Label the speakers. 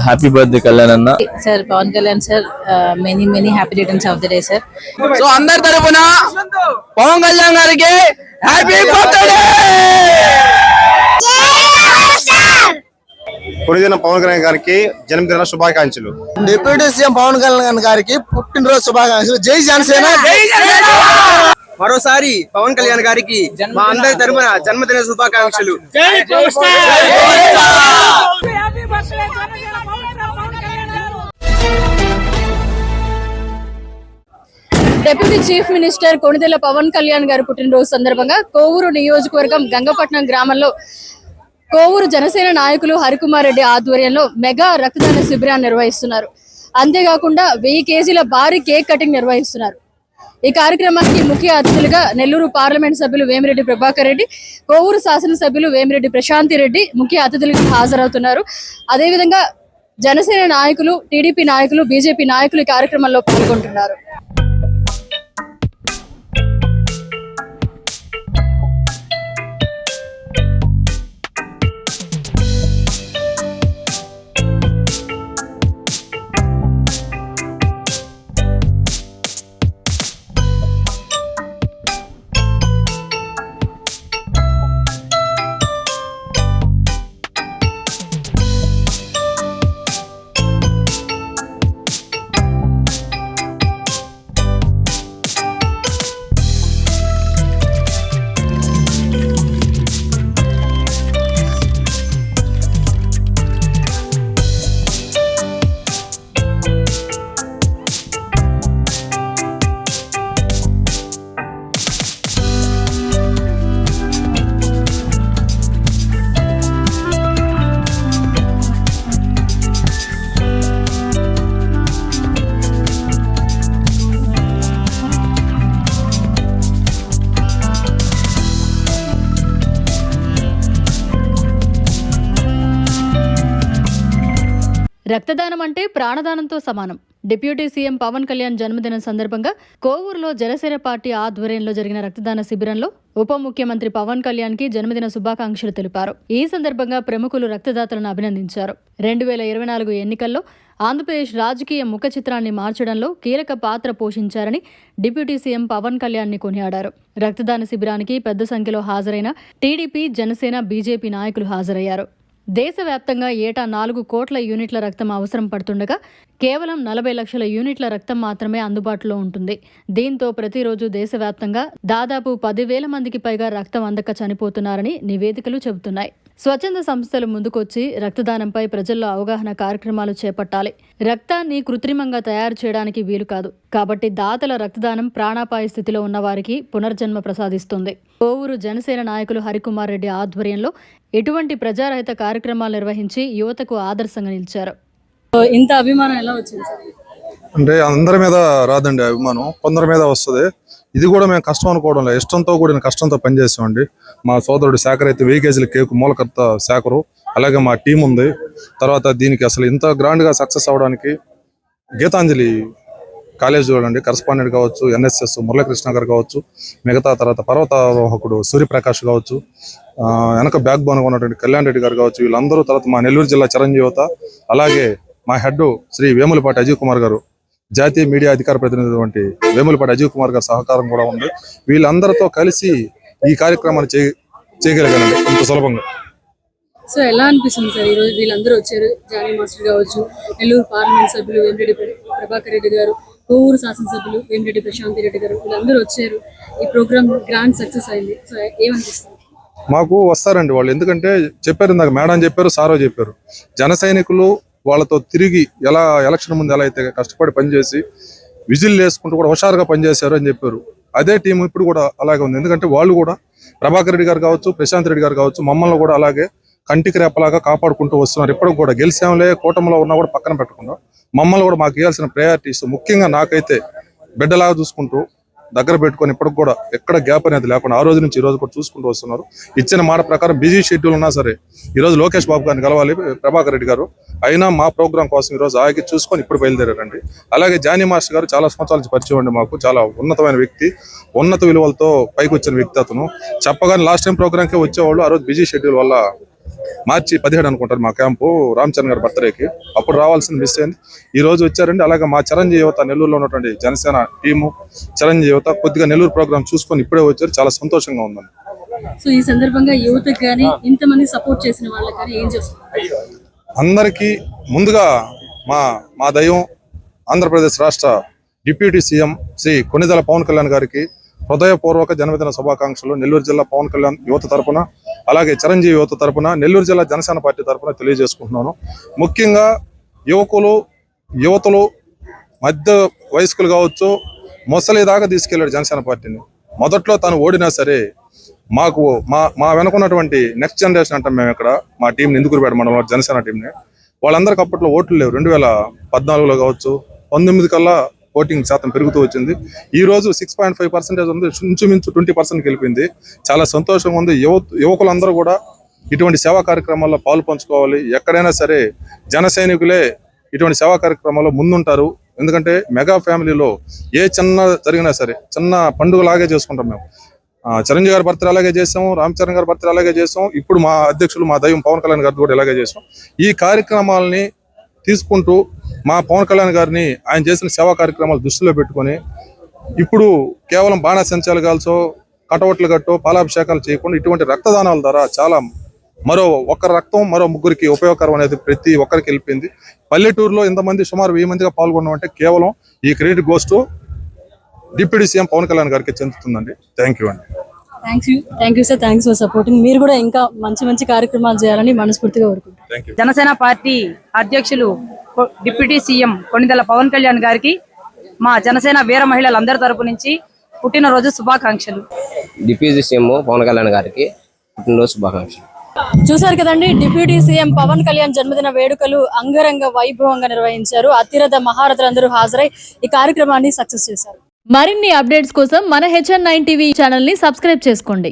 Speaker 1: Happy birthday Kalyan అన్న.
Speaker 2: Sir Pawan Kalyan sir, many happy returns of the day sir.
Speaker 3: So అందరి తరపున పవన్ కళ్యాణ్ గారికి హ్యాపీ బర్త్డే.
Speaker 4: పురిదిన పవన్ కళ్యాణ్ గారికి జన్మదిన శుభాకాంక్షలు.
Speaker 5: డిప్యూటీ సీఎం పవన్ కళ్యాణ్ గారికి పుట్టినరోజు శుభాకాంక్షలు. జై జనసేన.
Speaker 3: మరోసారి పవన్ కళ్యాణ్ గారికి మా అందరి తరపున జన్మదిన శుభాకాంక్షలు.
Speaker 2: Deputy chief minister Konidela Pawan Kalyan గారి పుట్టినరోజు సందర్భంగా కోవూరు నియోజకవర్గం గంగపట్నం గ్రామంలో కోవూరు జనసేన నాయకులు హరికుమార్ రెడ్డి ఆధ్వర్యంలో మెగా రక్తదాన శిబిరాన్ని నిర్వహిస్తున్నారు. అంతేకాకుండా 1000 కేజీల భారీ కేక్ కటింగ్ నిర్వహిస్తున్నారు. ఈ కార్యక్రమానికి ముఖ్య అతిథులుగా నెల్లూరు పార్లమెంట్ సభ్యులు వేమిరెడ్డి ప్రభాకర్ రెడ్డి, కోవూరు శాసనసభ్యులు వేమిరెడ్డి ప్రశాంతి రెడ్డి ముఖ్య అతిథులుగా హాజరవుతున్నారు. అదేవిధంగా జనసేన నాయకులు, టీడీపీ నాయకులు, బీజేపీ నాయకులు ఈ కార్యక్రమంలో పాల్గొంటున్నారు. రక్తదానం అంటే ప్రాణదానంతో సమానం. డిప్యూటీ సీఎం పవన్ కళ్యాణ్ జన్మదినం సందర్భంగా కోవూరులో జనసేన పార్టీ ఆధ్వర్యంలో జరిగిన రక్తదాన శిబిరంలో ఉప ముఖ్యమంత్రి పవన్ కళ్యాణ్ కి జన్మదిన శుభాకాంక్షలు తెలిపారు. ఈ సందర్భంగా ప్రముఖులు రక్తదాతలను అభినందించారు. 2024 ఎన్నికల్లో ఆంధ్రప్రదేశ్ రాజకీయ ముఖ చిత్రాన్ని మార్చడంలో కీలక పాత్ర పోషించారని డిప్యూటీ సీఎం పవన్ కళ్యాణ్ ని కొనియాడారు. రక్తదాన శిబిరానికి పెద్ద సంఖ్యలో హాజరైన టీడీపీ, జనసేన, బీజేపీ నాయకులు హాజరయ్యారు. దేశవ్యాప్తంగా ఏటా 4 కోట్ల యూనిట్ల రక్తం అవసరం పడుతుండగా కేవలం 40 లక్షల యూనిట్ల రక్తం మాత్రమే అందుబాటులో ఉంటుంది. దీంతో ప్రతిరోజు దేశవ్యాప్తంగా దాదాపు 10,000 మందికి పైగా రక్తం అందక చనిపోతున్నారని నివేదికలు చెబుతున్నాయి. స్వచ్ఛంద సంస్థలు ముందుకొచ్చి రక్తదానంపై ప్రజల్లో అవగాహన కార్యక్రమాలు చేపట్టాలి. రక్తాన్ని కృత్రిమంగా తయారు చేయడానికి వీలు కాదు. కాబట్టి దాతల రక్తదానం ప్రాణాపాయ స్థితిలో ఉన్న వారికి పునర్జన్మ ప్రసాదిస్తుంది. కోవూరు జనసేన నాయకులు హరికుమార్ రెడ్డి ఆధ్వర్యంలో ఎటువంటి ప్రజారహిత కార్యక్రమాలు నిర్వహించి యువతకు ఆదర్శంగా నిలిచారు. ఇంత అభిమానం ఎలా వచ్చింది?
Speaker 4: అంటే అందరి మీద రాదండి అభిమానం, కొందరి మీద వస్తుంది. ఇది కూడా మేము కష్టం అనుకోవడం లేదు, ఇష్టంతో కూడిన కష్టంతో పనిచేసామండి. మా సోదరుడు శేఖర్ అయితే 1000 కేజీల కేకు మూలకర్త శేఖరు, అలాగే మా టీం ఉంది. తర్వాత దీనికి అసలు ఇంత గ్రాండ్గా సక్సెస్ అవడానికి గీతాంజలి కాలేజ్ చూడండి, కరస్పాండెంట్ కావచ్చు, ఎన్ఎస్ఎస్ మురళీకృష్ణ గారు కావచ్చు, మిగతా తర్వాత పర్వతారోహకుడు సూర్యప్రకాష్ కావచ్చు, వెనక బ్యాక్ బోన్ ఉన్నటువంటి కళ్యాణ్ రెడ్డి గారు కావచ్చు, వీళ్ళందరూ, తర్వాత మా నెల్లూరు జిల్లా చిరంజీవత, అలాగే మా హెడ్ శ్రీ వేములపాటి అజయ్ కుమార్ గారు, జాతీయ మీడియా అధికార ప్రతినిధి వేములపాటి అజయ్ కుమార్ గారి సహకారం కూడా ఉంది. వీళ్ళందరితో కలిసి ఈ కార్యక్రమాన్ని చేయగలిగానండి ఇంత సులభంగా.
Speaker 2: సో ఎలా అనిపిస్తుంది సార్ ఈరోజు వీళ్ళందరూ వచ్చారు? జానీ మాస్టర్ కావచ్చు, నెల్లూరు పార్లమెంట్ సభ్యులు వేమిరెడ్డి ప్రభాకర్ రెడ్డి గారు, కోవూరు శాసనసభ్యులు వేమిరెడ్డి ప్రశాంతి రెడ్డి గారు, వీళ్ళందరూ వచ్చారు. ఈ ప్రోగ్రామ్ గ్రాండ్ సక్సెస్ అయింది. సో ఏమనిపిస్తుంది?
Speaker 4: మాకు వస్తారండి వాళ్ళు, ఎందుకంటే చెప్పారు ఇందాక మేడం చెప్పారు, సారో చెప్పారు, జన సైనికులు వాళ్ళతో తిరిగి ఎలా ఎలక్షన్ ముందు ఎలా అయితే కష్టపడి పనిచేసి విజిల్ వేసుకుంటూ కూడా హుషారుగా పనిచేశారు అని చెప్పారు. అదే టీం ఇప్పుడు కూడా అలాగే ఉంది. ఎందుకంటే వాళ్ళు కూడా ప్రభాకర్ రెడ్డి గారు కావచ్చు, ప్రశాంత్ రెడ్డి గారు కావచ్చు, మమ్మల్ని కూడా అలాగే కంటికి రేపలాగా కాపాడుకుంటూ వస్తున్నారు. ఇప్పటికి కూడా గెలిచాంలే, కూటమిలో ఉన్నా కూడా పక్కన పెట్టకుండా మమ్మల్ని కూడా మాకు ఇవ్వాల్సిన ప్రయారిటీస్, ముఖ్యంగా నాకైతే బిడ్డలాగా చూసుకుంటూ దగ్గర పెట్టుకొని ఇప్పటికి కూడా ఎక్కడ గ్యాప్ అనేది లేకుండా ఆ రోజు నుంచి ఈ రోజు కూడా చూసుకుంటూ వస్తున్నారు. ఇచ్చిన మాట ప్రకారం బిజీ షెడ్యూల్ ఉన్నా సరే ఈ రోజు లోకేష్ బాబు గారిని కలవాలి ప్రభాకర్ రెడ్డి గారు, అయినా మా ప్రోగ్రామ్ కోసం ఈ రోజు ఆగి చూసుకొని ఇప్పుడు బయలుదేరారండి. అలాగే జానీ మాస్టర్ గారు చాలా సంవత్సరాల నుంచి పరిచయం అండి మాకు, చాలా ఉన్నతమైన వ్యక్తి, ఉన్నత విలువలతో పైకి వచ్చిన వ్యక్తి అతను. చెప్పగానే లాస్ట్ టైం ప్రోగ్రామ్కే వచ్చేవాళ్ళు, ఆ రోజు బిజీ షెడ్యూల్ వల్ల మార్చి 17 అనుకుంటారు మా క్యాంపు రామచరణ్ గారి బర్త్డేకి. అప్పుడు రావాల్సింది మిస్ అయింది. ఈ రోజు వచ్చారండి. అలాగే మా చిరంజీవి యువత నెల్లూరులో ఉన్నటువంటి జనసేన టీము చిరంజీవి యువత కొద్దిగా నెల్లూరు ప్రోగ్రామ్ చూసుకొని ఇప్పుడే వచ్చారు. చాలా సంతోషంగా ఉందండి.
Speaker 2: సో ఈ సందర్భంగా యువతకు కానీ ఇంతమంది సపోర్ట్ చేసిన వాళ్ళకి కానీ ఏం చేస్తారు?
Speaker 4: అందరికీ ముందుగా మా దైవం ఆంధ్రప్రదేశ్ రాష్ట్ర డిప్యూటీ సీఎం శ్రీ కొణిదెల పవన్ కళ్యాణ్ గారికి హృదయపూర్వక జన్మదిన శుభాకాంక్షలు నెల్లూరు జిల్లా పవన్ కళ్యాణ్ యువత తరపున, అలాగే చిరంజీవి యువత తరపున, నెల్లూరు జిల్లా జనసేన పార్టీ తరపున తెలియజేసుకుంటున్నాను. ముఖ్యంగా యువతలు మధ్య వయస్కులు కావచ్చు, ముసలి దాకా తీసుకెళ్లాడు జనసేన పార్టీని. మొదట్లో తాను ఓడినా సరే మాకు మా వెనుకున్నటువంటి నెక్స్ట్ జనరేషన్ అంటాం మేము ఇక్కడ మా టీంని ఇందుకూరుపేట మండలంలో జనసేన టీంని, వాళ్ళందరికీ అప్పట్లో ఓట్లు లేవు. 2014లో కావచ్చు, 19 కల్లా ఓటింగ్ శాతం పెరుగుతూ వచ్చింది. ఈ రోజు 6.5% ఉంది. ఇంచుమించు 20% వెళ్ళిపోయింది. చాలా సంతోషంగా ఉంది. యువకులందరూ కూడా ఇటువంటి సేవా కార్యక్రమాల్లో పాలు పంచుకోవాలి. ఎక్కడైనా సరే జన సైనికులే ఇటువంటి సేవా కార్యక్రమాల్లో ముందుంటారు. ఎందుకంటే మెగా ఫ్యామిలీలో ఏ చిన్న జరిగినా సరే చిన్న పండుగలాగే చేసుకుంటాం మేము. చిరంజీవి గారి బర్త్డే అలాగే చేసాం, రామ్ చరణ్ గారి బర్త్డే అలాగే చేసాం, ఇప్పుడు మా అధ్యక్షులు మా దైవం పవన్ కళ్యాణ్ గారిది కూడా ఇలాగే చేసాం. ఈ కార్యక్రమాలని తీసుకుంటూ మా పవన్ కళ్యాణ్ గారిని ఆయన చేసిన సేవా కార్యక్రమాలు దృష్టిలో పెట్టుకొని ఇప్పుడు కేవలం బాణాసంచాలు కాల్చో, కటవట్లు కట్టో, పాలాభిషేకాలు చేయకుండా ఇటువంటి రక్తదానాల ద్వారా చాలా ఒకరి రక్తం మరో ముగ్గురికి ఉపయోగకరం అనేది ప్రతి ఒక్కరికి వెళ్ళిపోయింది. పల్లెటూరులో ఇంతమంది సుమారు 1000 మందిగా పాల్గొన్నామంటే కేవలం ఈ credit goes to deputy CM Pawan Kalyan గారికి చెందుతుందండి. థ్యాంక్ యూ అండి.
Speaker 2: Thank you sir. Thanks for supporting. మీరు కూడా ఇంకా మంచి కార్యక్రమాలు చేయాలని మనస్ఫూర్తిగా కోరుకుంటున్నాను.
Speaker 4: Thank you.
Speaker 1: జనసేన పార్టీ అధ్యక్షులు డిప్యూటీ సీఎం కొణిదెల పవన్ కళ్యాణ్ గారికి మా జనసేన వీర మహిళలందరి తరపు నుంచి పుట్టినరోజు శుభాకాంక్షలు.
Speaker 6: డిప్యూటీ సీఎం పవన్ కళ్యాణ్ గారికి పుట్టినరోజు శుభాకాంక్షలు.
Speaker 2: చూసారు కదండి, డిప్యూటీ సీఎం పవన్ కళ్యాణ్ జన్మదిన వేడుకలు అంగరంగ వైభవంగా నిర్వహించారు. అతిరథ మహారథులందరూ హాజరై ఈ కార్యక్రమాన్ని సక్సెస్ చేశారు. మరిన్ని అప్డేట్స్ కోసం మన HN9 టీవీ ఛానల్ ని సబ్స్క్రైబ్ చేసుకోండి.